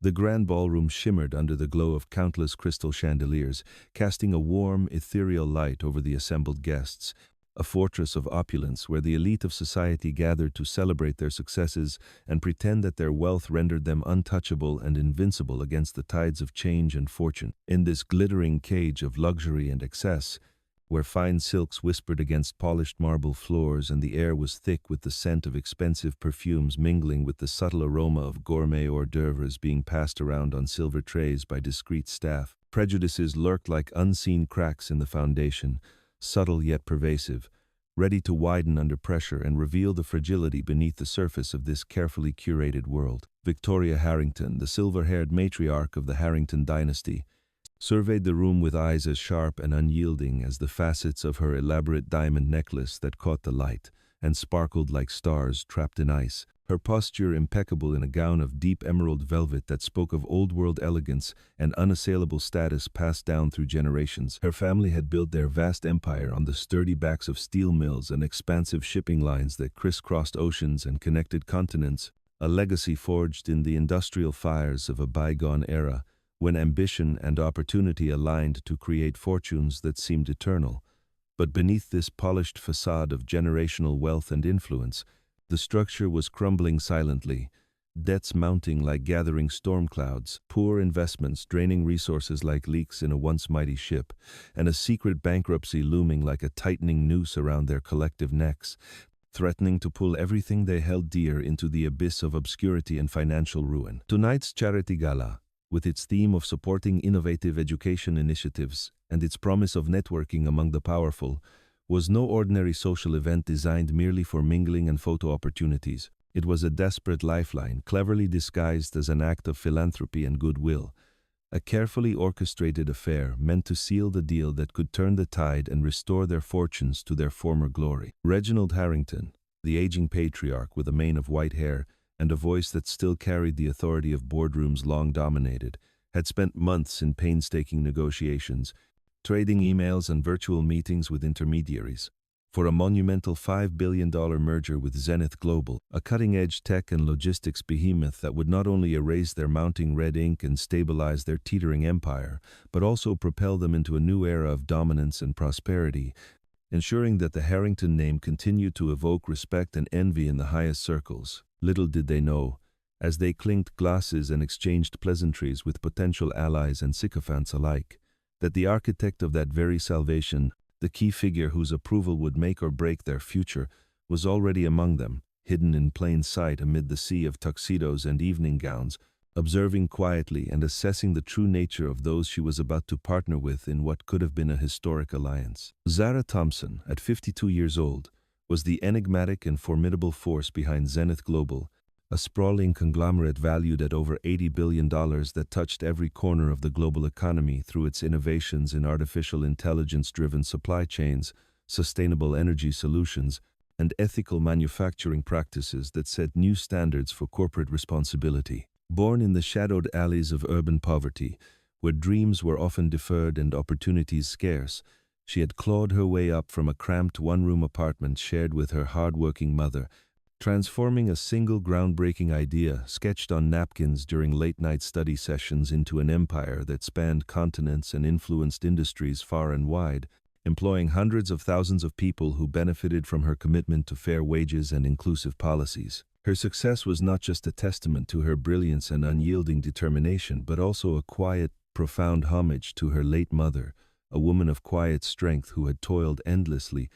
The grand ballroom shimmered under the glow of countless crystal chandeliers, casting a warm, ethereal light over the assembled guests, a fortress of opulence where the elite of society gathered to celebrate their successes and pretend that their wealth rendered them untouchable and invincible against the tides of change and fortune. In this glittering cage of luxury and excess, where fine silks whispered against polished marble floors and the air was thick with the scent of expensive perfumes mingling with the subtle aroma of gourmet hors d'oeuvres being passed around on silver trays by discreet staff, prejudices lurked like unseen cracks in the foundation, subtle yet pervasive, ready to widen under pressure and reveal the fragility beneath the surface of this carefully curated world. Victoria Harrington, the silver-haired matriarch of the Harrington dynasty, surveyed the room with eyes as sharp and unyielding as the facets of her elaborate diamond necklace that caught the light and sparkled like stars trapped in ice, her posture impeccable in a gown of deep emerald velvet that spoke of old-world elegance and unassailable status passed down through generations. Her family had built their vast empire on the sturdy backs of steel mills and expansive shipping lines that crisscrossed oceans and connected continents, a legacy forged in the industrial fires of a bygone era, when ambition and opportunity aligned to create fortunes that seemed eternal. But beneath this polished facade of generational wealth and influence, the structure was crumbling silently, debts mounting like gathering storm clouds, poor investments draining resources like leaks in a once mighty ship, and a secret bankruptcy looming like a tightening noose around their collective necks, threatening to pull everything they held dear into the abyss of obscurity and financial ruin. Tonight's charity gala, with its theme of supporting innovative education initiatives and its promise of networking among the powerful, was no ordinary social event designed merely for mingling and photo opportunities. It was a desperate lifeline, cleverly disguised as an act of philanthropy and goodwill, a carefully orchestrated affair meant to seal the deal that could turn the tide and restore their fortunes to their former glory. Reginald Harrington, the aging patriarch with a mane of white hair, and a voice that still carried the authority of boardrooms long dominated, had spent months in painstaking negotiations, trading emails and virtual meetings with intermediaries, for a monumental $5 billion merger with Zenith Global, a cutting-edge tech and logistics behemoth that would not only erase their mounting red ink and stabilize their teetering empire, but also propel them into a new era of dominance and prosperity, ensuring that the Harrington name continued to evoke respect and envy in the highest circles. Little did they know, as they clinked glasses and exchanged pleasantries with potential allies and sycophants alike, that the architect of that very salvation, the key figure whose approval would make or break their future, was already among them, hidden in plain sight amid the sea of tuxedos and evening gowns, observing quietly and assessing the true nature of those she was about to partner with in what could have been a historic alliance. Zara Thompson, at 52 years old, was the enigmatic and formidable force behind Zenith Global, a sprawling conglomerate valued at over $80 billion that touched every corner of the global economy through its innovations in artificial intelligence-driven supply chains, sustainable energy solutions, and ethical manufacturing practices that set new standards for corporate responsibility. Born in the shadowed alleys of urban poverty, where dreams were often deferred and opportunities scarce, she had clawed her way up from a cramped one-room apartment shared with her hard-working mother, transforming a single groundbreaking idea sketched on napkins during late-night study sessions into an empire that spanned continents and influenced industries far and wide, employing hundreds of thousands of people who benefited from her commitment to fair wages and inclusive policies. Her success was not just a testament to her brilliance and unyielding determination, but also a quiet, profound homage to her late mother, a woman of quiet strength who had toiled endlessly,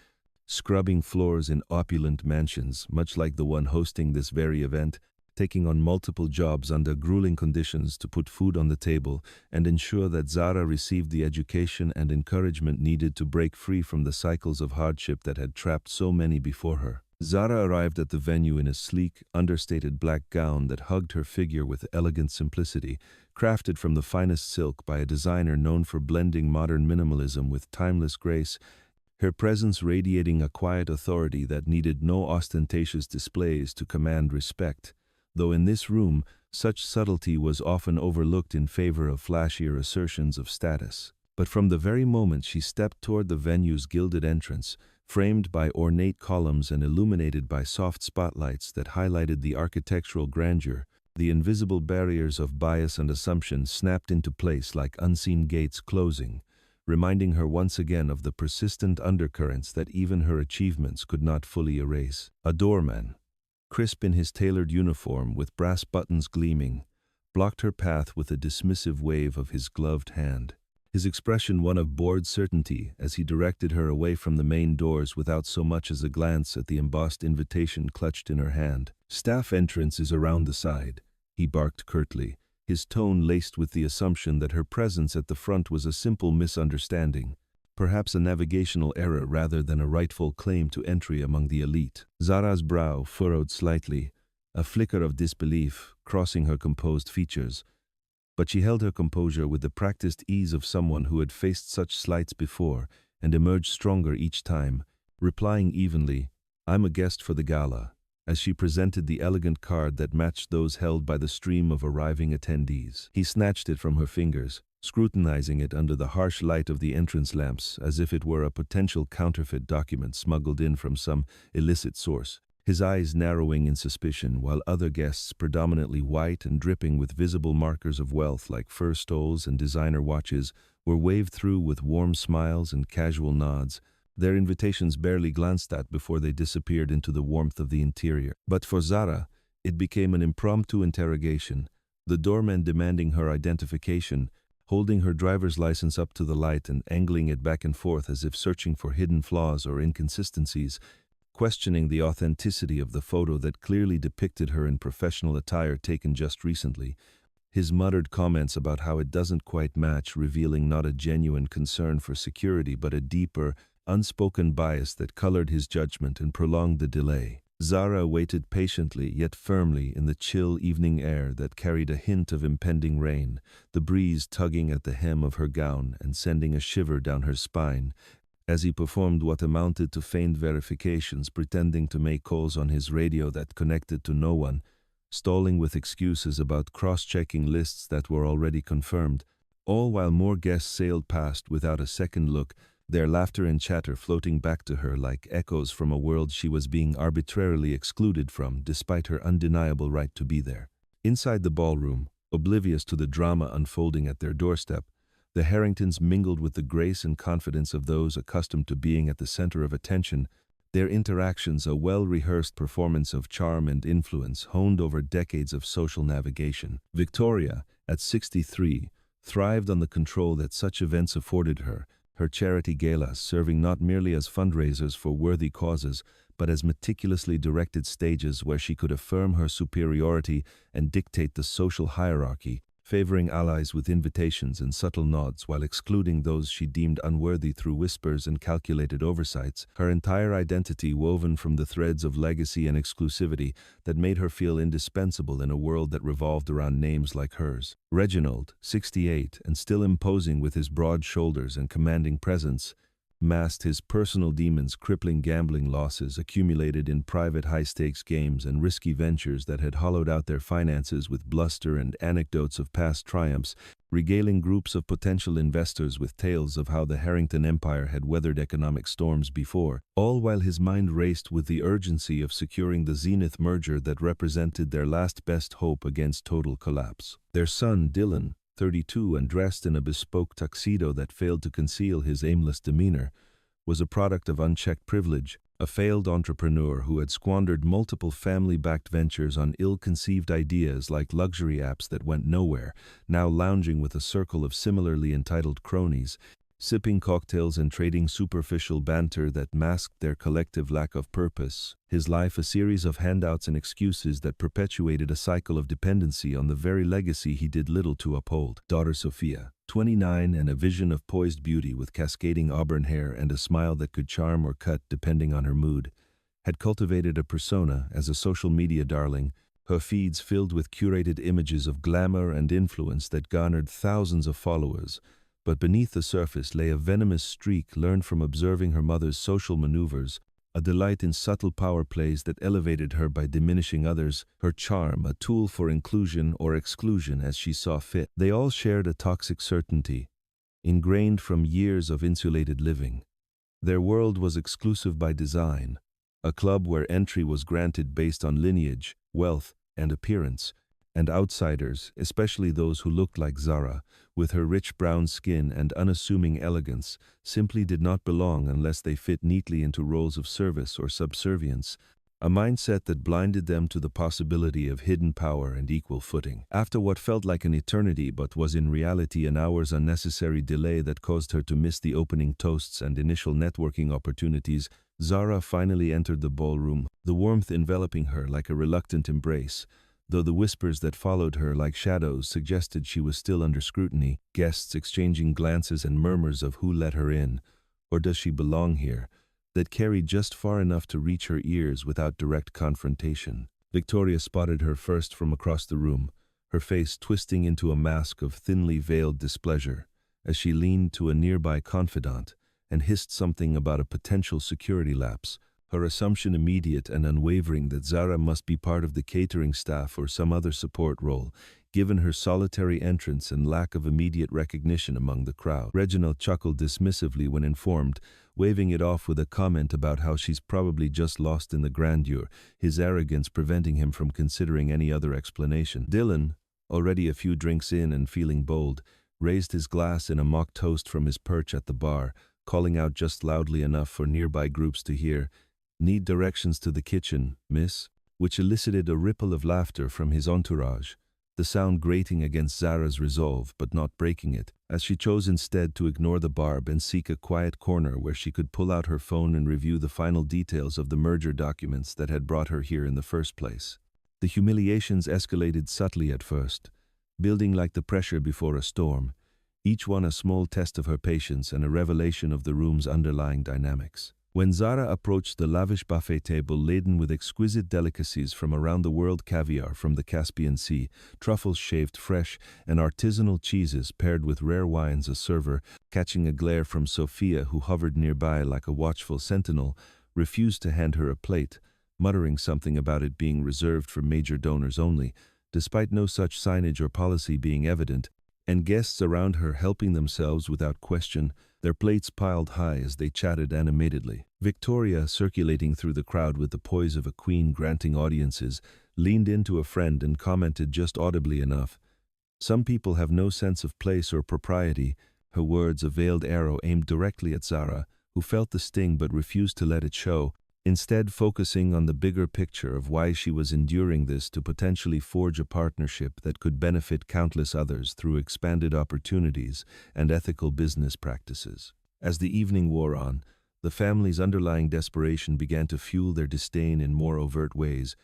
scrubbing floors in opulent mansions, much like the one hosting this very event, taking on multiple jobs under grueling conditions to put food on the table and ensure that Zara received the education and encouragement needed to break free from the cycles of hardship that had trapped so many before her. Zara arrived at the venue in a sleek, understated black gown that hugged her figure with elegant simplicity, crafted from the finest silk by a designer known for blending modern minimalism with timeless grace, her presence radiating a quiet authority that needed no ostentatious displays to command respect, though in this room, such subtlety was often overlooked in favor of flashier assertions of status. But from the very moment she stepped toward the venue's gilded entrance, framed by ornate columns and illuminated by soft spotlights that highlighted the architectural grandeur, The invisible barriers of bias and assumption snapped into place like unseen gates closing, reminding her once again of the persistent undercurrents that even her achievements could not fully erase. A doorman, crisp in his tailored uniform with brass buttons gleaming, blocked her path with a dismissive wave of his gloved hand. His expression one of bored certainty as he directed her away from the main doors without so much as a glance at the embossed invitation clutched in her hand. "Staff entrance is around the side," he barked curtly, his tone laced with the assumption that her presence at the front was a simple misunderstanding, perhaps a navigational error rather than a rightful claim to entry among the elite. Zara's brow furrowed slightly, a flicker of disbelief crossing her composed features, but she held her composure with the practiced ease of someone who had faced such slights before and emerged stronger each time, replying evenly, "I'm a guest for the gala," as she presented the elegant card that matched those held by the stream of arriving attendees. He snatched it from her fingers, scrutinizing it under the harsh light of the entrance lamps as if it were a potential counterfeit document smuggled in from some illicit source, his eyes narrowing in suspicion while other guests, predominantly white and dripping with visible markers of wealth like fur stoles and designer watches, were waved through with warm smiles and casual nods, their invitations barely glanced at before they disappeared into the warmth of the interior. But for Zara, it became an impromptu interrogation, the doorman demanding her identification, holding her driver's license up to the light and angling it back and forth as if searching for hidden flaws or inconsistencies, questioning the authenticity of the photo that clearly depicted her in professional attire taken just recently, his muttered comments about how it doesn't quite match revealing not a genuine concern for security but a deeper, unspoken bias that colored his judgment and prolonged the delay. Zara waited patiently yet firmly in the chill evening air that carried a hint of impending rain, the breeze tugging at the hem of her gown and sending a shiver down her spine, as he performed what amounted to feigned verifications, pretending to make calls on his radio that connected to no one, stalling with excuses about cross-checking lists that were already confirmed, all while more guests sailed past without a second look, their laughter and chatter floating back to her like echoes from a world she was being arbitrarily excluded from despite her undeniable right to be there. Inside the ballroom, oblivious to the drama unfolding at their doorstep, the Harringtons mingled with the grace and confidence of those accustomed to being at the center of attention, their interactions a well-rehearsed performance of charm and influence honed over decades of social navigation. Victoria, at 63, thrived on the control that such events afforded her, her charity galas serving not merely as fundraisers for worthy causes, but as meticulously directed stages where she could affirm her superiority and dictate the social hierarchy, favoring allies with invitations and subtle nods while excluding those she deemed unworthy through whispers and calculated oversights, her entire identity woven from the threads of legacy and exclusivity that made her feel indispensable in a world that revolved around names like hers. Reginald, 68, and still imposing with his broad shoulders and commanding presence, masked his personal demons, crippling gambling losses accumulated in private high-stakes games and risky ventures that had hollowed out their finances with bluster and anecdotes of past triumphs, regaling groups of potential investors with tales of how the Harrington empire had weathered economic storms before, all while his mind raced with the urgency of securing the Zenith merger that represented their last best hope against total collapse. Their son, Dylan, 32 and dressed in a bespoke tuxedo that failed to conceal his aimless demeanor, was a product of unchecked privilege, a failed entrepreneur who had squandered multiple family-backed ventures on ill-conceived ideas like luxury apps that went nowhere, now lounging with a circle of similarly entitled cronies, sipping cocktails and trading superficial banter that masked their collective lack of purpose, his life a series of handouts and excuses that perpetuated a cycle of dependency on the very legacy he did little to uphold. Daughter Sophia, 29 and a vision of poised beauty with cascading auburn hair and a smile that could charm or cut depending on her mood, had cultivated a persona as a social media darling, her feeds filled with curated images of glamour and influence that garnered thousands of followers. But beneath the surface lay a venomous streak learned from observing her mother's social maneuvers, a delight in subtle power plays that elevated her by diminishing others, her charm a tool for inclusion or exclusion as she saw fit. They all shared a toxic certainty, ingrained from years of insulated living. Their world was exclusive by design, a club where entry was granted based on lineage, wealth, and appearance, And outsiders, especially those who looked like Zara, with her rich brown skin and unassuming elegance, simply did not belong unless they fit neatly into roles of service or subservience, a mindset that blinded them to the possibility of hidden power and equal footing. After what felt like an eternity but was in reality an hour's unnecessary delay that caused her to miss the opening toasts and initial networking opportunities, Zara finally entered the ballroom, the warmth enveloping her like a reluctant embrace. Though the whispers that followed her like shadows suggested she was still under scrutiny, guests exchanging glances and murmurs of who let her in, or does she belong here, that carried just far enough to reach her ears without direct confrontation. Victoria spotted her first from across the room, her face twisting into a mask of thinly veiled displeasure, as she leaned to a nearby confidant and hissed something about a potential security lapse, her assumption immediate and unwavering that Zara must be part of the catering staff or some other support role, given her solitary entrance and lack of immediate recognition among the crowd. Reginald chuckled dismissively when informed, waving it off with a comment about how she's probably just lost in the grandeur, his arrogance preventing him from considering any other explanation. Dylan, already a few drinks in and feeling bold, raised his glass in a mock toast from his perch at the bar, calling out just loudly enough for nearby groups to hear, "Need directions to the kitchen, miss?" which elicited a ripple of laughter from his entourage, the sound grating against Zara's resolve but not breaking it, as she chose instead to ignore the barb and seek a quiet corner where she could pull out her phone and review the final details of the merger documents that had brought her here in the first place. The humiliations escalated subtly at first, building like the pressure before a storm, each one a small test of her patience and a revelation of the room's underlying dynamics. When Zara approached the lavish buffet table laden with exquisite delicacies from around the world, caviar from the Caspian Sea, truffles shaved fresh, and artisanal cheeses paired with rare wines, a server, catching a glare from Sophia who hovered nearby like a watchful sentinel, refused to hand her a plate, muttering something about it being reserved for major donors only, despite no such signage or policy being evident, and guests around her helping themselves without question, their plates piled high as they chatted animatedly. Victoria, circulating through the crowd with the poise of a queen granting audiences, leaned into a friend and commented just audibly enough, "Some people have no sense of place or propriety," her words a veiled arrow aimed directly at Zara, who felt the sting but refused to let it show, instead focusing on the bigger picture of why she was enduring this to potentially forge a partnership that could benefit countless others through expanded opportunities and ethical business practices. As the evening wore on, the family's underlying desperation began to fuel their disdain in more overt ways,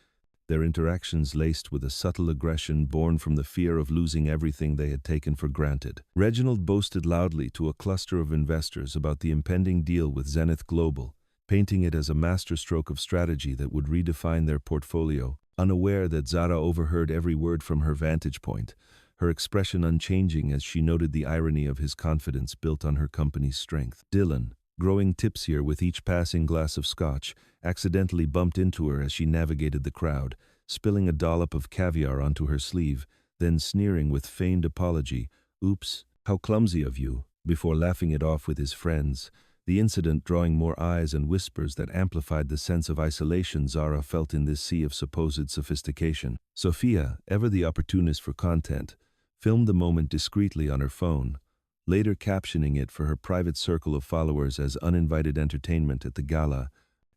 their interactions laced with a subtle aggression born from the fear of losing everything they had taken for granted. Reginald boasted loudly to a cluster of investors about the impending deal with Zenith Global, painting it as a masterstroke of strategy that would redefine their portfolio, unaware that Zara overheard every word from her vantage point, her expression unchanging as she noted the irony of his confidence built on her company's strength. Dylan, growing tipsier with each passing glass of scotch, accidentally bumped into her as she navigated the crowd, spilling a dollop of caviar onto her sleeve, then sneering with feigned apology, "Oops, how clumsy of you," before laughing it off with his friends, the incident drawing more eyes and whispers that amplified the sense of isolation Zara felt in this sea of supposed sophistication. Sophia, ever the opportunist for content, filmed the moment discreetly on her phone, later captioning it for her private circle of followers as uninvited entertainment at the gala,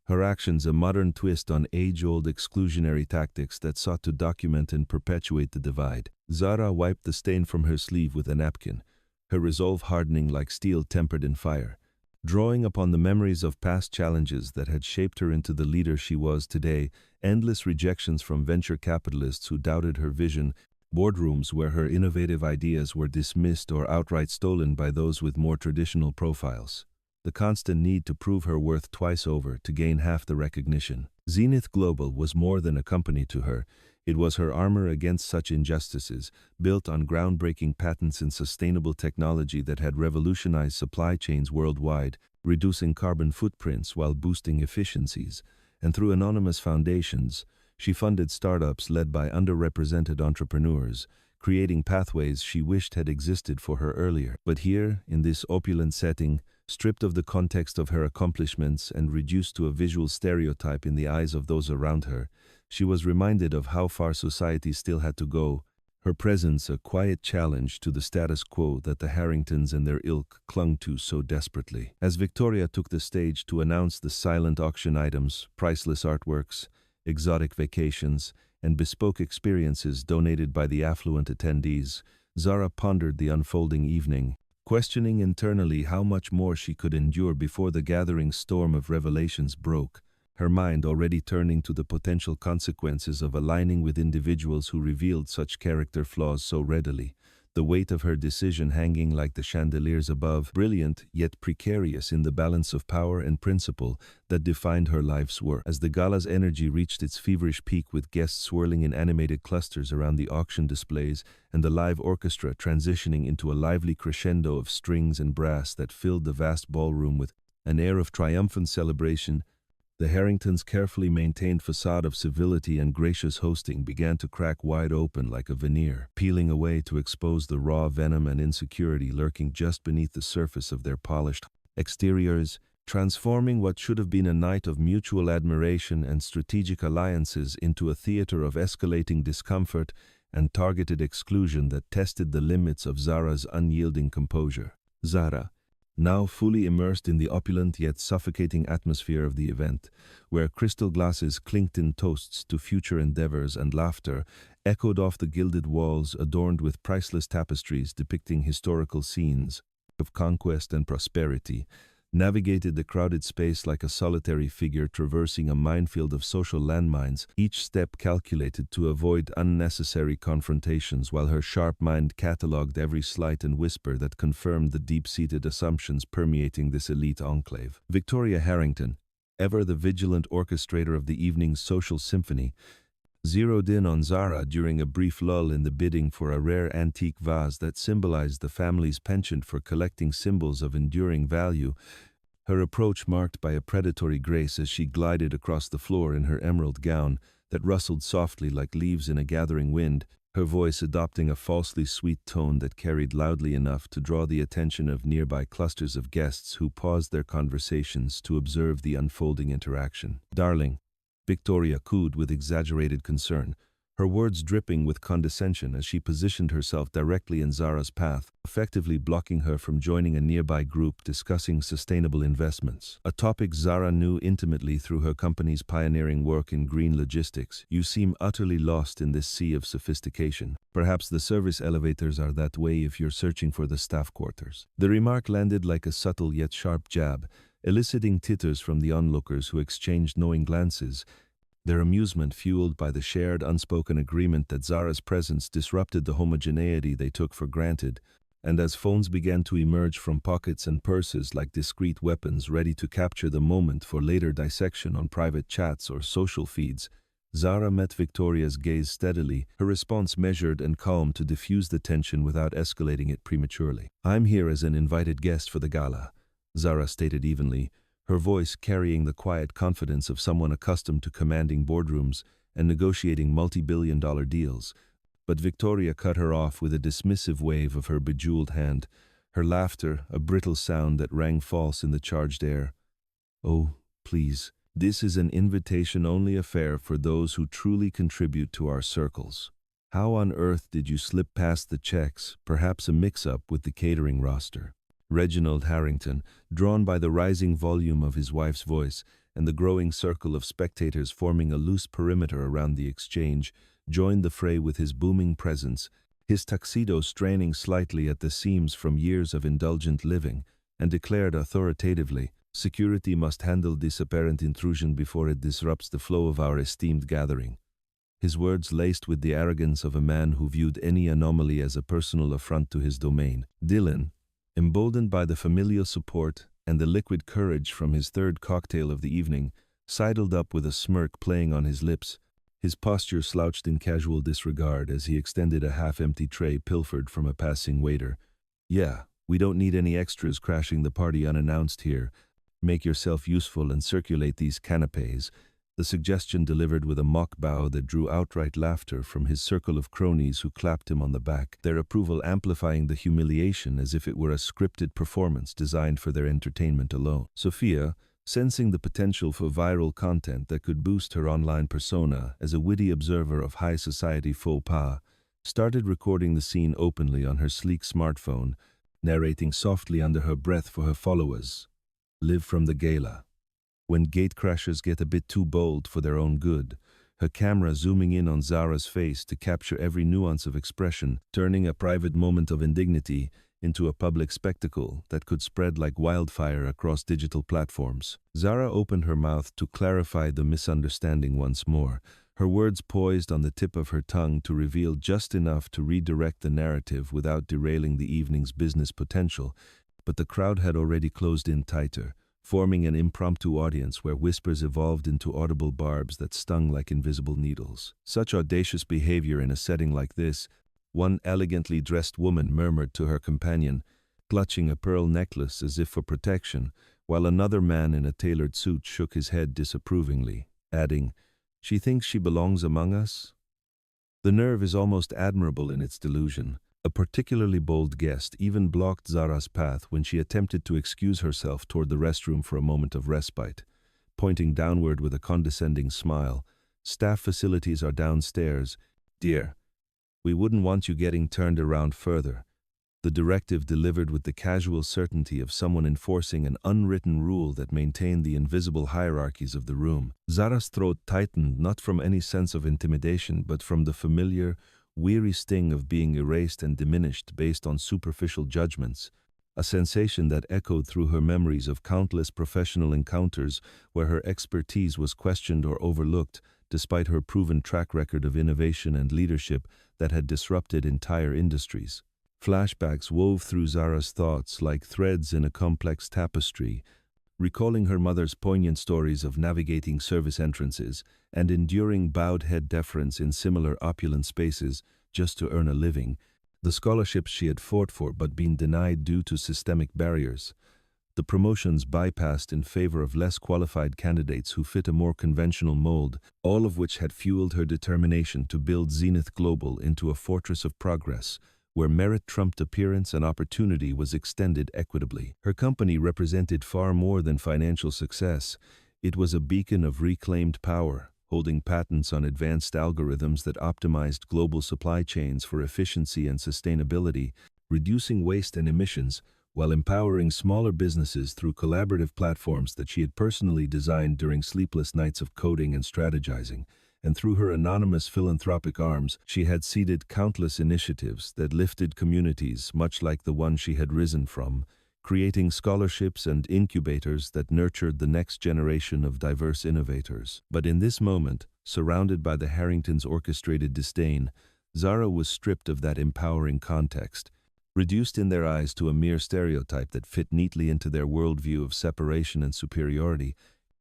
her actions a modern twist on age-old exclusionary tactics that sought to document and perpetuate the divide. Zara wiped the stain from her sleeve with a napkin, her resolve hardening like steel tempered in fire. Drawing upon the memories of past challenges that had shaped her into the leader she was today, endless rejections from venture capitalists who doubted her vision, boardrooms where her innovative ideas were dismissed or outright stolen by those with more traditional profiles, the constant need to prove her worth twice over to gain half the recognition. Zenith Global was more than a company to her. It was her armor against such injustices, built on groundbreaking patents in sustainable technology that had revolutionized supply chains worldwide, reducing carbon footprints while boosting efficiencies. And through anonymous foundations, she funded startups led by underrepresented entrepreneurs, creating pathways she wished had existed for her earlier. But here, in this opulent setting, stripped of the context of her accomplishments and reduced to a visual stereotype in the eyes of those around her, she was reminded of how far society still had to go, her presence a quiet challenge to the status quo that the Harringtons and their ilk clung to so desperately. As Victoria took the stage to announce the silent auction items, priceless artworks, exotic vacations, and bespoke experiences donated by the affluent attendees, Zara pondered the unfolding evening, questioning internally how much more she could endure before the gathering storm of revelations broke, her mind already turning to the potential consequences of aligning with individuals who revealed such character flaws so readily, the weight of her decision hanging like the chandeliers above, brilliant yet precarious in the balance of power and principle that defined her life's work. As the gala's energy reached its feverish peak with guests swirling in animated clusters around the auction displays and the live orchestra transitioning into a lively crescendo of strings and brass that filled the vast ballroom with an air of triumphant celebration, the Harringtons' carefully maintained facade of civility and gracious hosting began to crack wide open like a veneer, peeling away to expose the raw venom and insecurity lurking just beneath the surface of their polished exteriors, transforming what should have been a night of mutual admiration and strategic alliances into a theater of escalating discomfort and targeted exclusion that tested the limits of Zara's unyielding composure. Zara, now fully immersed in the opulent yet suffocating atmosphere of the event, where crystal glasses clinked in toasts to future endeavors and laughter echoed off the gilded walls adorned with priceless tapestries depicting historical scenes of conquest and prosperity, navigated the crowded space like a solitary figure traversing a minefield of social landmines, each step calculated to avoid unnecessary confrontations while her sharp mind catalogued every slight and whisper that confirmed the deep-seated assumptions permeating this elite enclave. Victoria Harrington, ever the vigilant orchestrator of the evening's social symphony, zeroed in on Zara during a brief lull in the bidding for a rare antique vase that symbolized the family's penchant for collecting symbols of enduring value, her approach marked by a predatory grace as she glided across the floor in her emerald gown that rustled softly like leaves in a gathering wind, her voice adopting a falsely sweet tone that carried loudly enough to draw the attention of nearby clusters of guests who paused their conversations to observe the unfolding interaction. "Darling," Victoria cooed with exaggerated concern, her words dripping with condescension as she positioned herself directly in Zara's path, effectively blocking her from joining a nearby group discussing sustainable investments, a topic Zara knew intimately through her company's pioneering work in green logistics. "You seem utterly lost in this sea of sophistication. Perhaps the service elevators are that way if you're searching for the staff quarters." The remark landed like a subtle yet sharp jab, eliciting titters from the onlookers who exchanged knowing glances, their amusement fueled by the shared unspoken agreement that Zara's presence disrupted the homogeneity they took for granted, and as phones began to emerge from pockets and purses like discreet weapons ready to capture the moment for later dissection on private chats or social feeds, Zara met Victoria's gaze steadily, her response measured and calm to diffuse the tension without escalating it prematurely. "I'm here as an invited guest for the gala," Zara stated evenly, her voice carrying the quiet confidence of someone accustomed to commanding boardrooms and negotiating multi-billion-dollar deals. But Victoria cut her off with a dismissive wave of her bejeweled hand, her laughter a brittle sound that rang false in the charged air. "Oh, please, this is an invitation-only affair for those who truly contribute to our circles. How on earth did you slip past the checks, perhaps a mix-up with the catering roster?" Reginald Harrington, drawn by the rising volume of his wife's voice and the growing circle of spectators forming a loose perimeter around the exchange, joined the fray with his booming presence, his tuxedo straining slightly at the seams from years of indulgent living, and declared authoritatively, "Security must handle this apparent intrusion before it disrupts the flow of our esteemed gathering." His words laced with the arrogance of a man who viewed any anomaly as a personal affront to his domain. Dylan, emboldened by the familial support and the liquid courage from his third cocktail of the evening, sidled up with a smirk playing on his lips, his posture slouched in casual disregard as he extended a half-empty tray pilfered from a passing waiter. "Yeah, we don't need any extras crashing the party unannounced here. Make yourself useful and circulate these canapes," the suggestion delivered with a mock bow that drew outright laughter from his circle of cronies who clapped him on the back, their approval amplifying the humiliation as if it were a scripted performance designed for their entertainment alone. Sophia, Sensing the potential for viral content that could boost her online persona as a witty observer of high society faux pas, started recording the scene openly on her sleek smartphone, narrating softly under her breath for her followers. Live from the gala. When gatecrashers get a bit too bold for their own good, her camera zooming in on Zara's face to capture every nuance of expression, turning a private moment of indignity into a public spectacle that could spread like wildfire across digital platforms. Zara opened her mouth to clarify the misunderstanding once more, her words poised on the tip of her tongue to reveal just enough to redirect the narrative without derailing the evening's business potential, but the crowd had already closed in tighter, forming an impromptu audience where whispers evolved into audible barbs that stung like invisible needles. Such audacious behavior in a setting like this, one elegantly dressed woman murmured to her companion, clutching a pearl necklace as if for protection, while another man in a tailored suit shook his head disapprovingly, adding, "She thinks she belongs among us?" The nerve is almost admirable in its delusion. A particularly bold guest even blocked Zara's path when she attempted to excuse herself toward the restroom for a moment of respite, pointing downward with a condescending smile. "Staff facilities are downstairs. Dear, we wouldn't want you getting turned around further." The directive delivered with the casual certainty of someone enforcing an unwritten rule that maintained the invisible hierarchies of the room. Zara's throat tightened not from any sense of intimidation but from the familiar, weary sting of being erased and diminished based on superficial judgments, a sensation that echoed through her memories of countless professional encounters where her expertise was questioned or overlooked, despite her proven track record of innovation and leadership that had disrupted entire industries. Flashbacks wove through Zara's thoughts like threads in a complex tapestry, recalling her mother's poignant stories of navigating service entrances and enduring bowed head deference in similar opulent spaces just to earn a living, the scholarships she had fought for but been denied due to systemic barriers, the promotions bypassed in favor of less qualified candidates who fit a more conventional mold, all of which had fueled her determination to build Zenith Global into a fortress of progress, where merit trumped appearance and opportunity was extended equitably. Her company represented far more than financial success. It was a beacon of reclaimed power, holding patents on advanced algorithms that optimized global supply chains for efficiency and sustainability, reducing waste and emissions, while empowering smaller businesses through collaborative platforms that she had personally designed during sleepless nights of coding and strategizing. And through her anonymous philanthropic arms, she had seeded countless initiatives that lifted communities much like the one she had risen from, creating scholarships and incubators that nurtured the next generation of diverse innovators. But in this moment, surrounded by the Harringtons' orchestrated disdain, Zara was stripped of that empowering context, reduced in their eyes to a mere stereotype that fit neatly into their worldview of separation and superiority,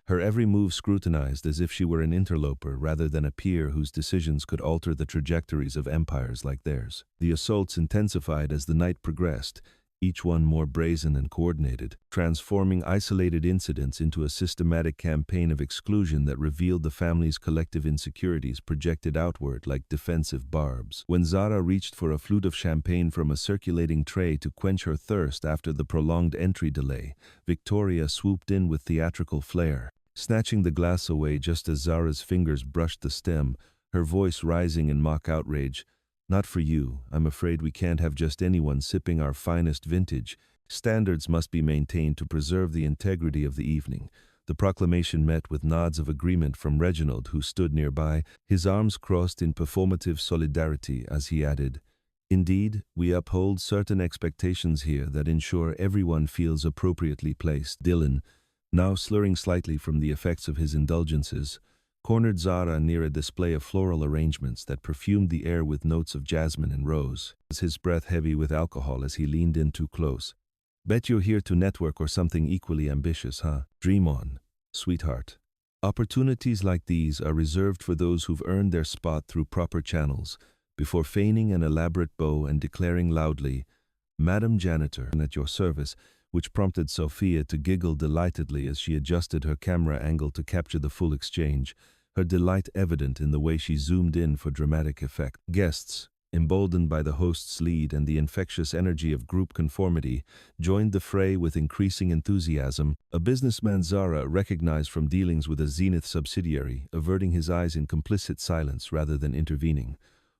her every move scrutinized as if she were an interloper rather than a peer whose decisions could alter the trajectories of empires like theirs. The assaults intensified as the night progressed, each one more brazen and coordinated, transforming isolated incidents into a systematic campaign of exclusion that revealed the family's collective insecurities projected outward like defensive barbs. When Zara reached for a flute of champagne from a circulating tray to quench her thirst after the prolonged entry delay, Victoria swooped in with theatrical flair, snatching the glass away just as Zara's fingers brushed the stem, her voice rising in mock outrage. "Not for you. I'm afraid we can't have just anyone sipping our finest vintage. Standards must be maintained to preserve the integrity of the evening." The proclamation met with nods of agreement from Reginald, who stood nearby, his arms crossed in performative solidarity as he added, "Indeed, we uphold certain expectations here that ensure everyone feels appropriately placed." Dylan, now slurring slightly from the effects of his indulgences, cornered Zara near a display of floral arrangements that perfumed the air with notes of jasmine and rose, his breath heavy with alcohol as he leaned in too close. "Bet you're here to network or something equally ambitious, huh? Dream on, sweetheart. Opportunities like these are reserved for those who've earned their spot through proper channels, before feigning an elaborate bow and declaring loudly, 'Madam Janitor, at your service,' which prompted Sophia to giggle delightedly as she adjusted her camera angle to capture the full exchange, her delight evident in the way she zoomed in for dramatic effect. Guests, emboldened by the host's lead and the infectious energy of group conformity, joined the fray with increasing enthusiasm. A businessman Zara recognized from dealings with a Zenith subsidiary, averting his eyes in complicit silence rather than intervening,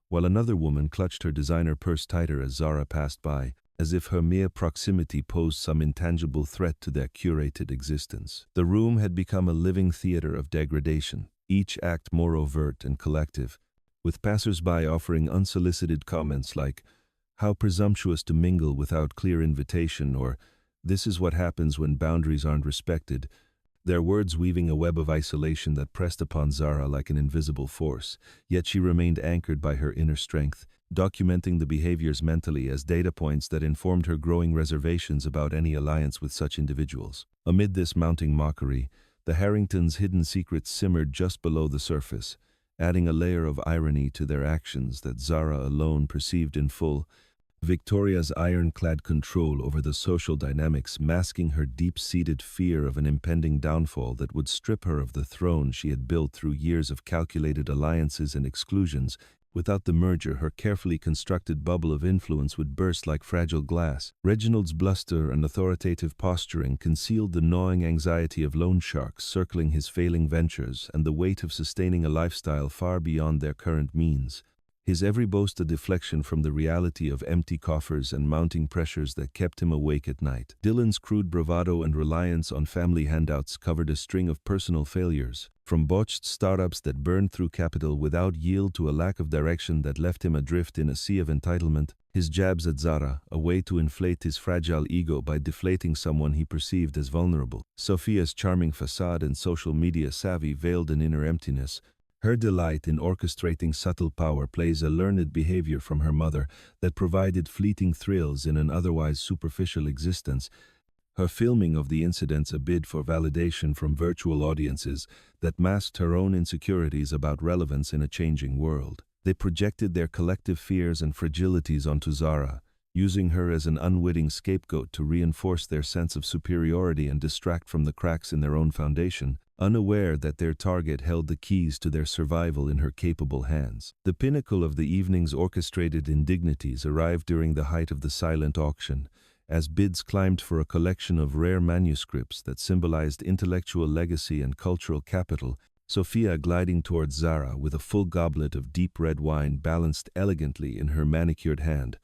while another woman clutched her designer purse tighter as Zara passed by, as if her mere proximity posed some intangible threat to their curated existence. The room had become a living theater of degradation, each act more overt and collective, with passers-by offering unsolicited comments like, "How presumptuous to mingle without clear invitation," or "This is what happens when boundaries aren't respected," their words weaving a web of isolation that pressed upon Zara like an invisible force. Yet she remained anchored by her inner strength, documenting the behaviors mentally as data points that informed her growing reservations about any alliance with such individuals. Amid this mounting mockery, the Harringtons' hidden secrets simmered just below the surface, adding a layer of irony to their actions that Zara alone perceived in full. Victoria's ironclad control over the social dynamics masking her deep-seated fear of an impending downfall that would strip her of the throne she had built through years of calculated alliances and exclusions. Without the merger, her carefully constructed bubble of influence would burst like fragile glass. Reginald's bluster and authoritative posturing concealed the gnawing anxiety of loan sharks circling his failing ventures and the weight of sustaining a lifestyle far beyond their current means. His every boast a deflection from the reality of empty coffers and mounting pressures that kept him awake at night. Dylan's crude bravado and reliance on family handouts covered a string of personal failures, from botched startups that burned through capital without yield to a lack of direction that left him adrift in a sea of entitlement. His jabs at Zara, a way to inflate his fragile ego by deflating someone he perceived as vulnerable. Sophia's charming facade and social media savvy veiled an inner emptiness. Her delight in orchestrating subtle power plays, a learned behavior from her mother that provided fleeting thrills in an otherwise superficial existence. Her filming of the incidents a bid for validation from virtual audiences that masked her own insecurities about relevance in a changing world. They projected their collective fears and fragilities onto Zara, using her as an unwitting scapegoat to reinforce their sense of superiority and distract from the cracks in their own foundation, unaware that their target held the keys to their survival in her capable hands. The pinnacle of the evening's orchestrated indignities arrived during the height of the silent auction, as bids climbed for a collection of rare manuscripts that symbolized intellectual legacy and cultural capital. Sophia, gliding towards Zara with a full goblet of deep red wine balanced elegantly in her manicured hand,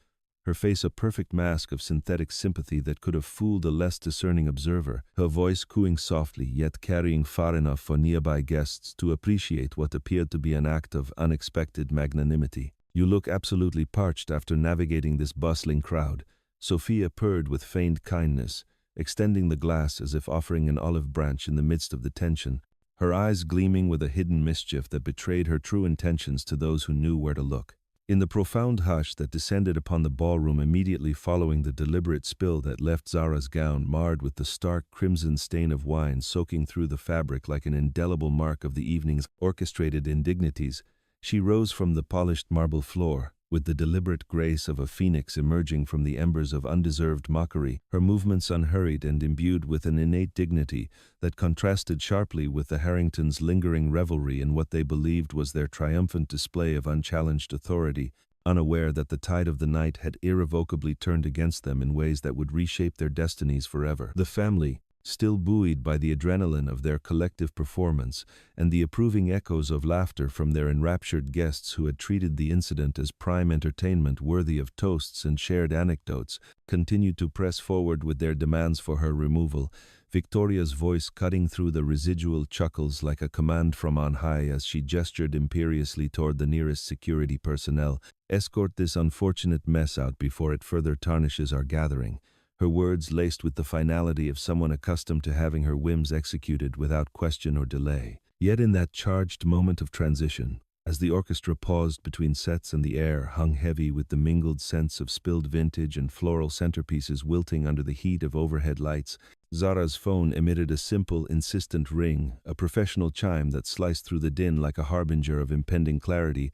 her face a perfect mask of synthetic sympathy that could have fooled a less discerning observer, her voice cooing softly yet carrying far enough for nearby guests to appreciate what appeared to be an act of unexpected magnanimity. "You look absolutely parched after navigating this bustling crowd," Sophia purred with feigned kindness, extending the glass as if offering an olive branch in the midst of the tension, her eyes gleaming with a hidden mischief that betrayed her true intentions to those who knew where to look. In the profound hush that descended upon the ballroom immediately following the deliberate spill that left Zara's gown marred with the stark crimson stain of wine soaking through the fabric like an indelible mark of the evening's orchestrated indignities, she rose from the polished marble floor, with the deliberate grace of a phoenix emerging from the embers of undeserved mockery, her movements unhurried and imbued with an innate dignity that contrasted sharply with the Harringtons' lingering revelry in what they believed was their triumphant display of unchallenged authority, unaware that the tide of the night had irrevocably turned against them in ways that would reshape their destinies forever. The family, still buoyed by the adrenaline of their collective performance and the approving echoes of laughter from their enraptured guests who had treated the incident as prime entertainment worthy of toasts and shared anecdotes, continued to press forward with their demands for her removal, Victoria's voice cutting through the residual chuckles like a command from on high as she gestured imperiously toward the nearest security personnel. "Escort this unfortunate mess out before it further tarnishes our gathering," her words laced with the finality of someone accustomed to having her whims executed without question or delay. Yet in that charged moment of transition, as the orchestra paused between sets and the air hung heavy with the mingled scents of spilled vintage and floral centerpieces wilting under the heat of overhead lights, Zara's phone emitted a simple, insistent ring, a professional chime that sliced through the din like a harbinger of impending clarity,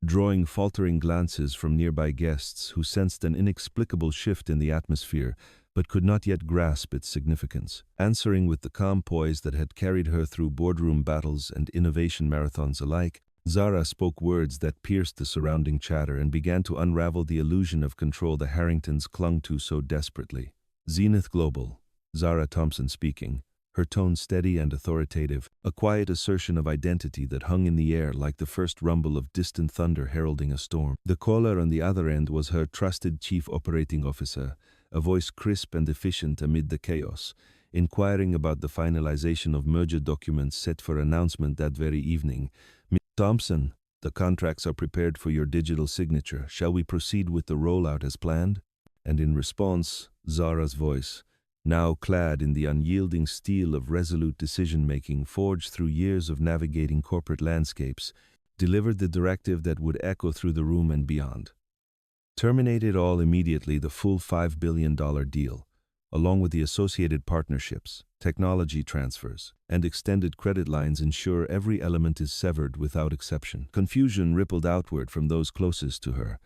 drawing faltering glances from nearby guests who sensed an inexplicable shift in the atmosphere but could not yet grasp its significance. Answering with the calm poise that had carried her through boardroom battles and innovation marathons alike, Zara spoke words that pierced the surrounding chatter and began to unravel the illusion of control the Harringtons clung to so desperately. Zenith Global, Zara Thompson speaking, her tone steady and authoritative, a quiet assertion of identity that hung in the air like the first rumble of distant thunder heralding a storm. The caller on the other end was her trusted chief operating officer, a voice crisp and efficient amid the chaos, inquiring about the finalization of merger documents set for announcement that very evening. Ms. Thompson, the contracts are prepared for your digital signature. Shall we proceed with the rollout as planned? And in response, Zara's voice, now clad in the unyielding steel of resolute decision-making forged through years of navigating corporate landscapes, delivered the directive that would echo through the room and beyond. Terminate it all immediately, the full $5 billion deal, along with the associated partnerships, technology transfers, and extended credit lines ensure every element is severed without exception. Confusion rippled outward from those closest to her,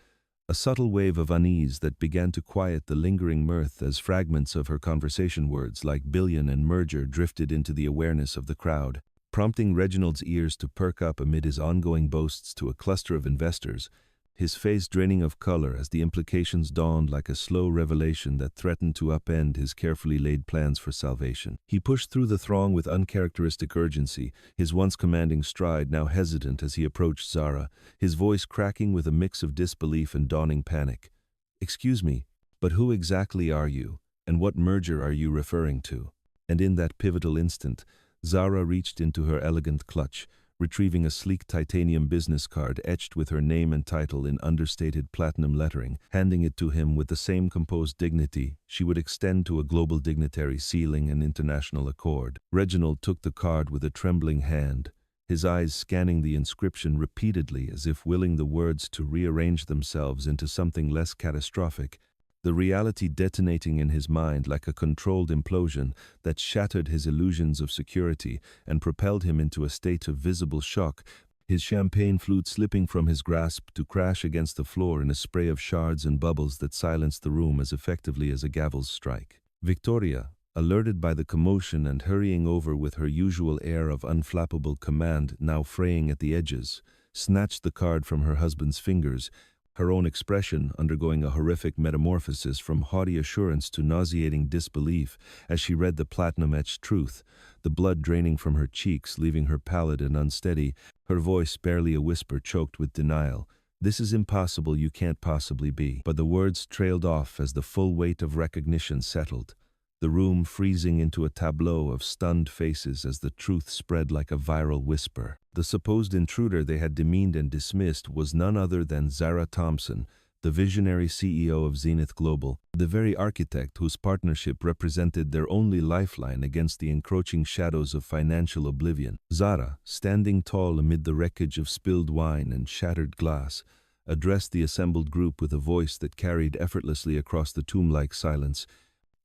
a subtle wave of unease that began to quiet the lingering mirth as fragments of her conversation words like billion and merger drifted into the awareness of the crowd, prompting Reginald's ears to perk up amid his ongoing boasts to a cluster of investors, his face draining of color as the implications dawned like a slow revelation that threatened to upend his carefully laid plans for salvation. He pushed through the throng with uncharacteristic urgency, his once commanding stride now hesitant as he approached Zara, his voice cracking with a mix of disbelief and dawning panic. "Excuse me, but who exactly are you, and what merger are you referring to?" And in that pivotal instant, Zara reached into her elegant clutch, retrieving a sleek titanium business card etched with her name and title in understated platinum lettering, handing it to him with the same composed dignity she would extend to a global dignitary sealing an international accord. Reginald took the card with a trembling hand, his eyes scanning the inscription repeatedly as if willing the words to rearrange themselves into something less catastrophic, the reality detonating in his mind like a controlled implosion that shattered his illusions of security and propelled him into a state of visible shock, his champagne flute slipping from his grasp to crash against the floor in a spray of shards and bubbles that silenced the room as effectively as a gavel's strike. Victoria, alerted by the commotion and hurrying over with her usual air of unflappable command now fraying at the edges, snatched the card from her husband's fingers, her own expression undergoing a horrific metamorphosis from haughty assurance to nauseating disbelief as she read the platinum-etched truth, the blood draining from her cheeks, leaving her pallid and unsteady, her voice barely a whisper choked with denial. "This is impossible, you can't possibly be." But the words trailed off as the full weight of recognition settled, the room freezing into a tableau of stunned faces as the truth spread like a viral whisper. The supposed intruder they had demeaned and dismissed was none other than Zara Thompson, the visionary CEO of Zenith Global, the very architect whose partnership represented their only lifeline against the encroaching shadows of financial oblivion. Zara, standing tall amid the wreckage of spilled wine and shattered glass, addressed the assembled group with a voice that carried effortlessly across the tomb-like silence,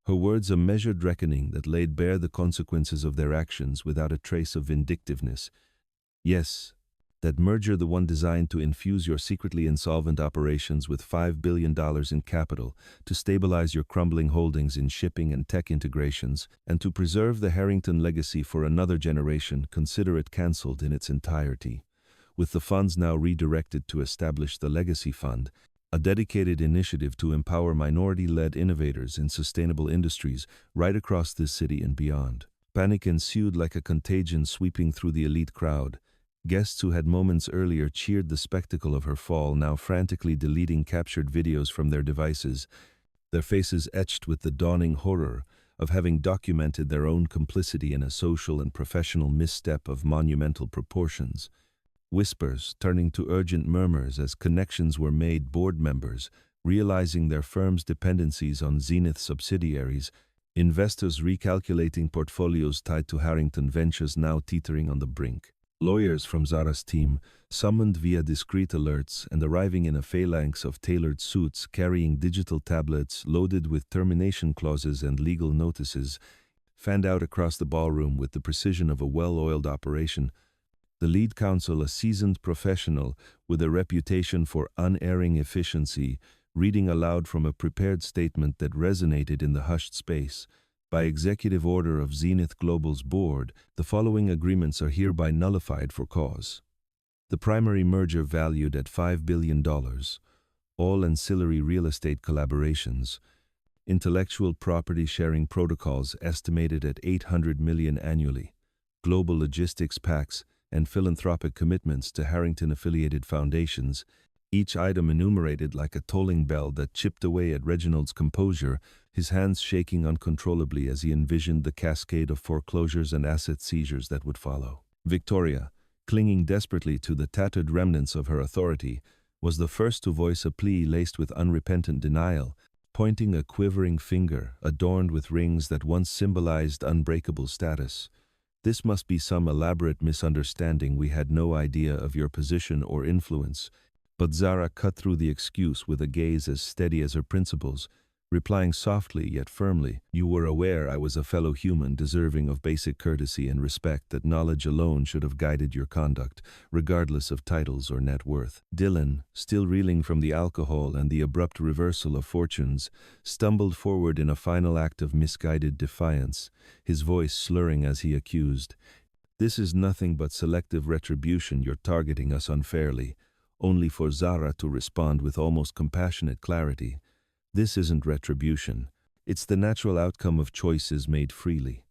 her words a measured reckoning that laid bare the consequences of their actions without a trace of vindictiveness. "Yes, that merger, the one designed to infuse your secretly insolvent operations with $5 billion in capital, to stabilize your crumbling holdings in shipping and tech integrations, and to preserve the Harrington legacy for another generation, consider it cancelled in its entirety. With the funds now redirected to establish the Legacy Fund, a dedicated initiative to empower minority-led innovators in sustainable industries right across this city and beyond." Panic ensued like a contagion sweeping through the elite crowd. Guests who had moments earlier cheered the spectacle of her fall now frantically deleting captured videos from their devices, their faces etched with the dawning horror of having documented their own complicity in a social and professional misstep of monumental proportions. Whispers turning to urgent murmurs as connections were made. Board members, realizing their firm's dependencies on Zenith subsidiaries, investors recalculating portfolios tied to Harrington Ventures now teetering on the brink. Lawyers from Zara's team, summoned via discreet alerts and arriving in a phalanx of tailored suits carrying digital tablets loaded with termination clauses and legal notices, fanned out across the ballroom with the precision of a well-oiled operation. The lead counsel, a seasoned professional with a reputation for unerring efficiency, reading aloud from a prepared statement that resonated in the hushed space. "By executive order of Zenith Global's board, the following agreements are hereby nullified for cause." The primary merger valued at $5 billion, all ancillary real estate collaborations, intellectual property sharing protocols estimated at $800 million annually, global logistics pacts, and philanthropic commitments to Harrington-affiliated foundations, each item enumerated like a tolling bell that chipped away at Reginald's composure, his hands shaking uncontrollably as he envisioned the cascade of foreclosures and asset seizures that would follow. Victoria, clinging desperately to the tattered remnants of her authority, was the first to voice a plea laced with unrepentant denial, pointing a quivering finger adorned with rings that once symbolized unbreakable status. "This must be some elaborate misunderstanding. We had no idea of your position or influence." But Zara cut through the excuse with a gaze as steady as her principles, replying softly yet firmly, "You were aware I was a fellow human deserving of basic courtesy and respect, that knowledge alone should have guided your conduct, regardless of titles or net worth." Dylan, still reeling from the alcohol and the abrupt reversal of fortunes, stumbled forward in a final act of misguided defiance, his voice slurring as he accused, "This is nothing but selective retribution. You're targeting us unfairly," only for Zara to respond with almost compassionate clarity, "This isn't retribution. It's the natural outcome of choices made freely.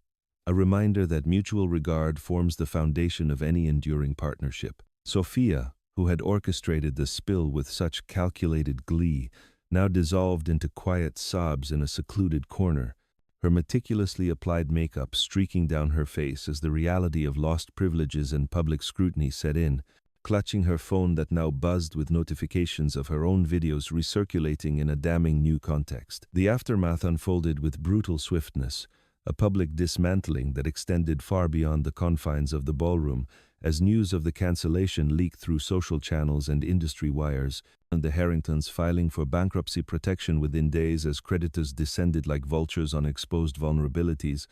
A reminder that mutual regard forms the foundation of any enduring partnership." Sophia, who had orchestrated the spill with such calculated glee, now dissolved into quiet sobs in a secluded corner, her meticulously applied makeup streaking down her face as the reality of lost privileges and public scrutiny set in, clutching her phone that now buzzed with notifications of her own videos recirculating in a damning new context. The aftermath unfolded with brutal swiftness, a public dismantling that extended far beyond the confines of the ballroom, as news of the cancellation leaked through social channels and industry wires, and the Harringtons filing for bankruptcy protection within days as creditors descended like vultures on exposed vulnerabilities,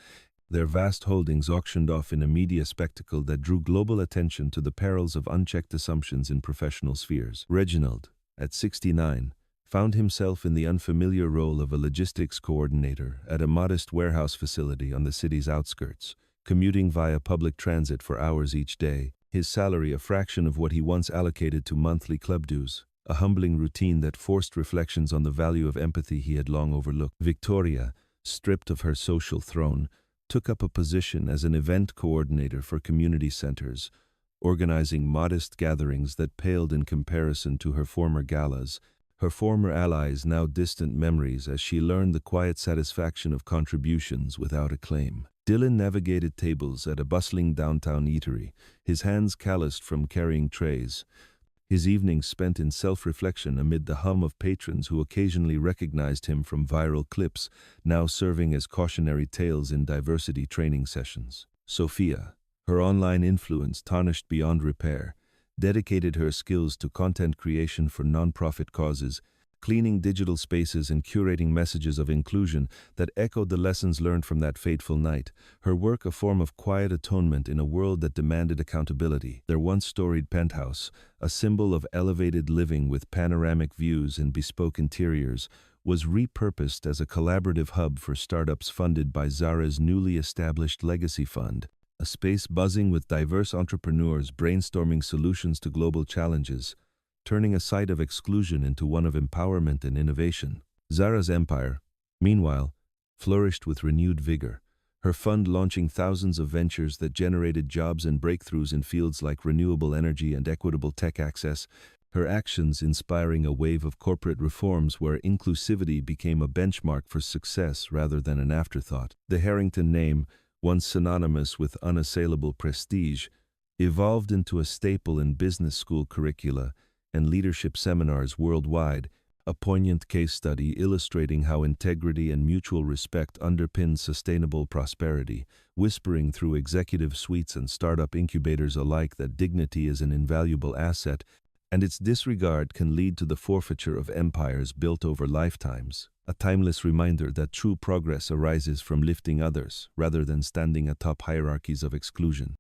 their vast holdings auctioned off in a media spectacle that drew global attention to the perils of unchecked assumptions in professional spheres. Reginald, at 69, found himself in the unfamiliar role of a logistics coordinator at a modest warehouse facility on the city's outskirts, commuting via public transit for hours each day, his salary a fraction of what he once allocated to monthly club dues, a humbling routine that forced reflections on the value of empathy he had long overlooked. Victoria, stripped of her social throne, took up a position as an event coordinator for community centers, organizing modest gatherings that paled in comparison to her former galas, her former allies now distant memories, as she learned the quiet satisfaction of contributions without acclaim. Dylan navigated tables at a bustling downtown eatery, his hands calloused from carrying trays, his evenings spent in self-reflection amid the hum of patrons who occasionally recognized him from viral clips, now serving as cautionary tales in diversity training sessions. Sophia, her online influence tarnished beyond repair, dedicated her skills to content creation for nonprofit causes, cleaning digital spaces and curating messages of inclusion that echoed the lessons learned from that fateful night, her work a form of quiet atonement in a world that demanded accountability. Their once storied penthouse, a symbol of elevated living with panoramic views and bespoke interiors, was repurposed as a collaborative hub for startups funded by Zara's newly established Legacy Fund, a space buzzing with diverse entrepreneurs brainstorming solutions to global challenges, turning a site of exclusion into one of empowerment and innovation. Zara's empire, meanwhile, flourished with renewed vigor, her fund launching thousands of ventures that generated jobs and breakthroughs in fields like renewable energy and equitable tech access, her actions inspiring a wave of corporate reforms where inclusivity became a benchmark for success rather than an afterthought. The Harrington name, once synonymous with unassailable prestige, evolved into a staple in business school curricula and leadership seminars worldwide, a poignant case study illustrating how integrity and mutual respect underpin sustainable prosperity, whispering through executive suites and startup incubators alike that dignity is an invaluable asset, and its disregard can lead to the forfeiture of empires built over lifetimes, a timeless reminder that true progress arises from lifting others rather than standing atop hierarchies of exclusion.